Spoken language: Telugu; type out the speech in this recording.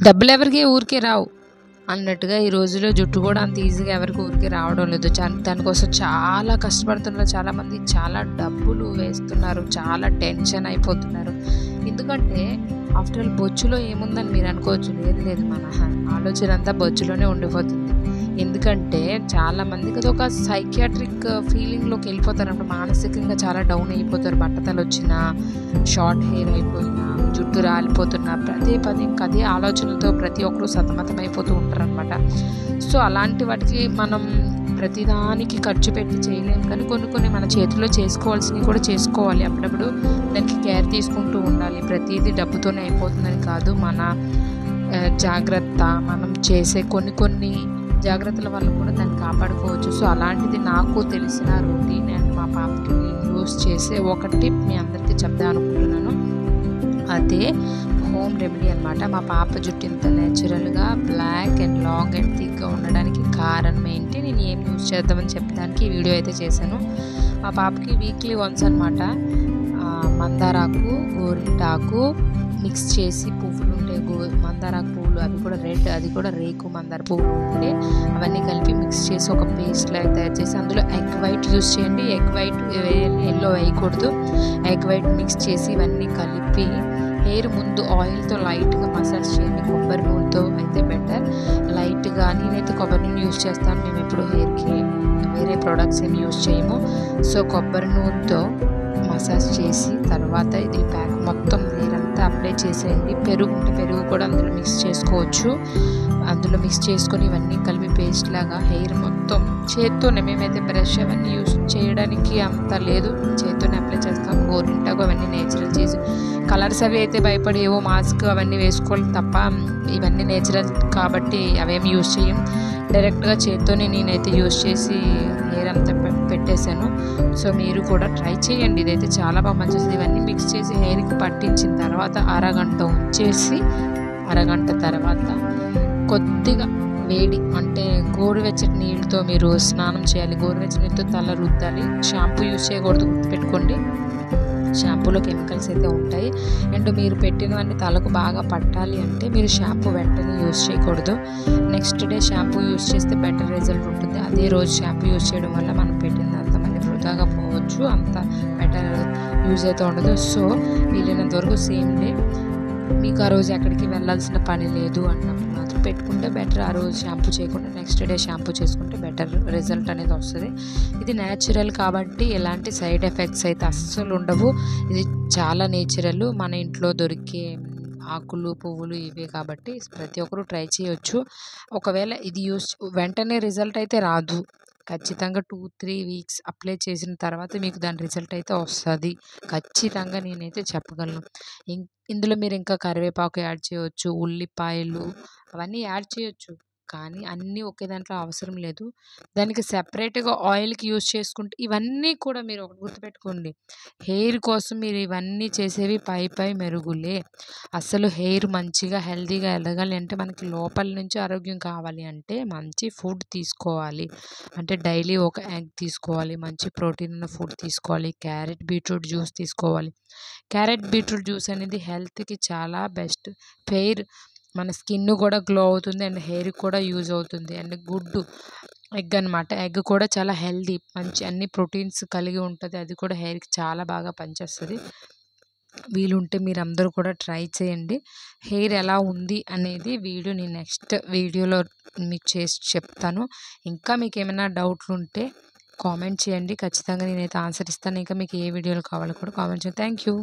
డబ్బులెవరికీ ఊరికే రావు అన్నట్టుగా ఈ రోజుల్లో జుట్టు కూడా అంత ఈజీగా ఎవరికి ఊరికే రావడం లేదు. దానికోసం చాలా కష్టపడుతున్నారు చాలామంది. చాలా డబ్బులు వేస్తున్నారు. చాలా టెన్షన్ అయిపోతున్నారు. ఎందుకంటే ఆఫ్టర్ ఆల్ బొచ్చులో ఏముందని మీరు అనుకోవచ్చు. లేదు, మన ఆలోచన అంతా బొచ్చులోనే ఉండిపోతుంది. ఎందుకంటే చాలామందికి అదొక సైకియాట్రిక్ ఫీలింగ్లోకి వెళ్ళిపోతారు. మానసికంగా చాలా డౌన్ అయిపోతారు. బట్టతలు వచ్చినా, షార్ట్ హెయిర్ అయిపోయినా, జుట్టు రాలిపోతున్నా పదే ఇంకా అదే ఆలోచనలతో ప్రతి ఒక్కరూ సతమతం అయిపోతూ ఉంటారనమాట. సో అలాంటి వాటికి మనం ప్రతిదానికి ఖర్చు పెట్టి చేయలేము, కానీ కొన్ని మన చేతిలో చేసుకోవాల్సినవి కూడా చేసుకోవాలి. అప్పుడప్పుడు దానికి కేర్ తీసుకుంటూ ఉండాలి. ప్రతిదీ డబ్బుతోనే అయిపోతుందని కాదు. మన జాగ్రత్త, మనం చేసే కొన్ని జాగ్రత్తల వల్ల కూడా దాన్ని కాపాడుకోవచ్చు. సో అలాంటిది నాకు తెలిసిన రొటీన్ అండ్ మా పాపకి నేను యూస్ చేసే ఒక టిప్ మీ అందరికీ చెప్దాం అనుకుంటున్నాను. అదే హోమ్ రెమెడీ అనమాట. మా పాప జుట్టు ఇంత నేచురల్గా బ్లాక్ అండ్ లాంగ్ అండ్ థిక్గా ఉండడానికి కారణం ఏంటి, నేను ఏం యూజ్ చేద్దామని చెప్పడానికి ఈ వీడియో అయితే చేశాను. మా పాపకి వీక్లీ వన్స్ అనమాట మందారాకు, గోరింటాకు మిక్స్ చేసి పువ్వులు ఉంటాయి, మందారాకు పువ్వులు, అవి కూడా రెడ్, అది కూడా రేకు మందార పువ్వులు ఉంటే అవన్నీ కలిపి మిక్స్ చేసి ఒక పేస్ట్ లాగా తయారు చేసి అందులో ఎగ్ వైట్ యూస్ చేయండి. ఎగ్ వైట్ ఎల్లో వేయకూడదు. ఎగ్ వైట్ మిక్స్ చేసి ఇవన్నీ కలిపి హెయిర్ ముందు ఆయిల్తో లైట్గా మసాజ్ చేయండి. కొబ్బరి నూనెతో అయితే బెటర్. లైట్గా నేనైతే కొబ్బరి నూనె యూస్ చేస్తాను. మేము ఎప్పుడు హెయిర్కి వేరే ప్రోడక్ట్స్ ఏమి యూస్ చేయము. సో కొబ్బరి నూనెతో మసాజ్ చేసి తర్వాత ఇది ప్యాక్ మొత్తం హెయిర్ అంతా అప్లై చేసేయండి. పెరుగు ఉంటే పెరుగు కూడా అందులో మిక్స్ చేసుకోవచ్చు. అందులో మిక్స్ చేసుకొని ఇవన్నీ కలిపి పేస్ట్ లాగా హెయిర్ మొత్తం చేత్తోనే, మేమైతే బ్రష్ అవన్నీ యూస్ చేయడానికి అంత లేదు, చేత్తోనే అప్లై చేస్తాము. గోరింటాకు అవన్నీ నేచురల్ చేసి, కలర్స్ అవి అయితే భయపడి ఏవో మాస్క్ అవన్నీ వేసుకోవాలి తప్ప ఇవన్నీ నేచురల్ కాబట్టి అవేమి యూస్ చేయం. డైరెక్ట్గా చేత్తోనే నేనైతే యూస్ చేసి హెయిర్ అంతా పెట్టేశాను. సో మీరు కూడా ట్రై చేయండి. ఇదైతే చాలా బాగా మంచిది. ఇవన్నీ మిక్స్ చేసి హెయిర్కి పట్టించిన తర్వాత అరగంట ఉంచేసి, అరగంట తర్వాత కొద్దిగా వేడి అంటే గోరువెచ్చటి నీళ్ళతో మీరు స్నానం చేయాలి. గోరువెచ్చని నీళ్ళతో తల రుద్దాలి. షాంపూ యూజ్ చేయకూడదు, గుర్తుపెట్టుకోండి. షాంపూలో కెమికల్స్ అయితే ఉంటాయి. అండ్ మీరు పెట్టినవన్నీ తలకు బాగా పట్టాలి అంటే మీరు షాంపూ వెంటనే యూజ్ చేయకూడదు. నెక్స్ట్ డే షాంపూ యూజ్ చేస్తే బెటర్ రిజల్ట్ ఉంటుంది. అదే రోజు షాంపూ యూజ్ చేయడం వల్ల మనం పెట్టింది అంత మళ్ళీ వృధాగా పోవచ్చు, అంత బెటర్ యూజ్ అయితే ఉండదు. సో వీలైనంత వరకు సేమ్ డే, మీకు ఆ రోజు ఎక్కడికి వెళ్ళాల్సిన పని లేదు అన్నప్పుడు మాత్రం పెట్టుకుంటే బెటర్. ఆ రోజు షాంపూ చేయకుండా నెక్స్ట్ డే షాంపూ చేసుకుంటే బెటర్ రిజల్ట్ అనేది వస్తుంది. ఇది న్యాచురల్ కాబట్టి ఎలాంటి సైడ్ ఎఫెక్ట్స్ అయితే అస్సలు ఉండవు. ఇది చాలా నేచురల్, మన ఇంట్లో దొరికే ఆకులు, పువ్వులు ఇవే కాబట్టి ప్రతి ఒక్కరూ ట్రై చేయొచ్చు. ఒకవేళ ఇది యూస్ వెంటనే రిజల్ట్ అయితే రాదు. ఖచ్చితంగా 2-3 వీక్స్ అప్లై చేసిన తర్వాత మీకు దాని రిజల్ట్ అయితే వస్తుంది. ఖచ్చితంగా నేనైతే చెప్పగలను. ఇందులో మీరు ఇంకా కరివేపాకు యాడ్ చేయవచ్చు, ఉల్లిపాయలు అవన్నీ యాడ్ చేయొచ్చు. కానీ అన్నీ ఒకే దాంట్లో అవసరం లేదు. దానికి సెపరేట్గా ఆయిల్కి యూజ్ చేసుకుంటే ఇవన్నీ కూడా మీరు ఒకటి గుర్తుపెట్టుకోండి, హెయిర్ కోసం మీరు ఇవన్నీ చేసేవి పై మెరుగులే. అసలు హెయిర్ మంచిగా హెల్తీగా ఎదగాలి అంటే మనకి లోపల నుంచి ఆరోగ్యం కావాలి అంటే మంచి ఫుడ్ తీసుకోవాలి. అంటే డైలీ ఒక ఎగ్ తీసుకోవాలి, మంచి ప్రోటీన్ ఉన్న ఫుడ్ తీసుకోవాలి, క్యారెట్ బీట్రూట్ జ్యూస్ తీసుకోవాలి. క్యారెట్ బీట్రూట్ జ్యూస్ అనేది హెల్త్కి చాలా బెస్ట్. హెయిర్ మన స్కిన్ కూడా గ్లో అవుతుంది అండ్ హెయిర్ కూడా యూజ్ అవుతుంది. అండ్ గుడ్డు ఎగ్ అనమాట. ఎగ్ కూడా చాలా హెల్దీ, మంచి అన్ని ప్రోటీన్స్ కలిగి ఉంటుంది. అది కూడా హెయిర్కి చాలా బాగా పనిచేస్తుంది. వీలుంటే మీరు అందరూ కూడా ట్రై చేయండి. హెయిర్ ఎలా ఉంది అనేది నేను నెక్స్ట్ వీడియోలో మీకు చేసి చెప్తాను. ఇంకా మీకు ఏమైనా డౌట్లు ఉంటే కామెంట్ చేయండి. ఖచ్చితంగా నేనైతే ఆన్సర్ ఇస్తాను. ఇంకా మీకు ఏ వీడియోలు కావాలో కూడా కామెంట్ చేయండి. Thank you.